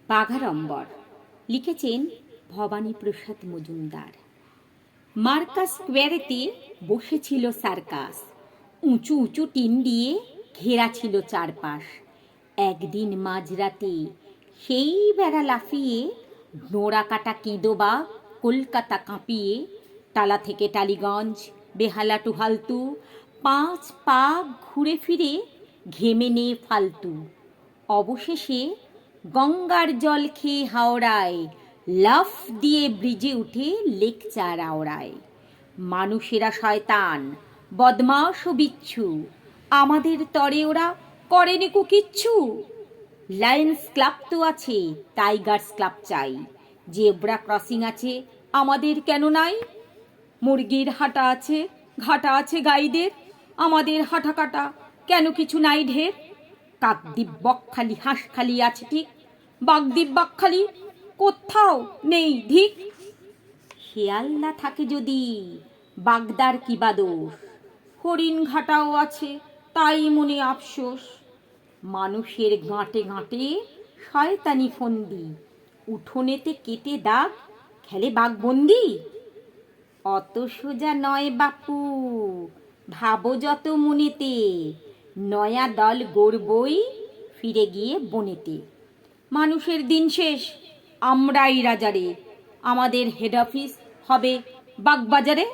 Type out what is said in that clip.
বাঘাড়ম্বর লিখেছেন ভবানী প্রসাদ মজুমদার। মার্কাস স্কোয়ারেতে বসেছিল সার্কাস, উঁচু উঁচু টিন দিয়ে ঘেরা ছিল চারপাশ। একদিন মাঝরাতে সেই বেড়া লাফিয়ে নোড়া কাটা কেঁদোবা কলকাতা কাঁপিয়ে, টালা থেকে টালিগঞ্জ, বেহালা টু হালতু, 5 পা ঘুরে ফিরে ঘেমে নে ফালতু। অবশেষে গঙ্গার জল খেয়ে হাওড়ায় লাফ দিয়ে ব্রিজে উঠে লেকচার আওড়ায়। মানুষেরা শয়তান, বদমাশ ও বিচ্ছু, আমাদের তরে ওরা করেনি কো কিচ্ছু। লায়ন্স ক্লাব তো আছে, টাইগার্স ক্লাব চাই, জেব্রা ক্রসিং আছে, আমাদের কেন নাই? মুরগির হাটা আছে, ঘাটা আছে গাইদের, আমাদের হাঁটা কাটা কেন কিছু নাই ঢের? কাকদ্বীপ বকখালি হাঁসখালি আছে ঠিক, বাগদ্বীপ বাকখালি কোথাও নেই ধিক। খেয়াল না থাকে যদি বাগদার কি বা দোষ, হরিণ ঘাটাও আছে তাই মনে আফসোস। মানুষের গাঁটে গাঁটে শয়তানি ফন্দি, উঠোনেতে কেটে দাগ খেলে বাঘবন্দি। অত সোজা নয় বাপু, ভাবো যত মনেতে, নয়া দল গড়বই ফিরে গিয়ে বনেতে। মানুষের দিন শেষ, আমরাই রাজারে, আমাদের হেড অফিস হবে বাগবাজারে।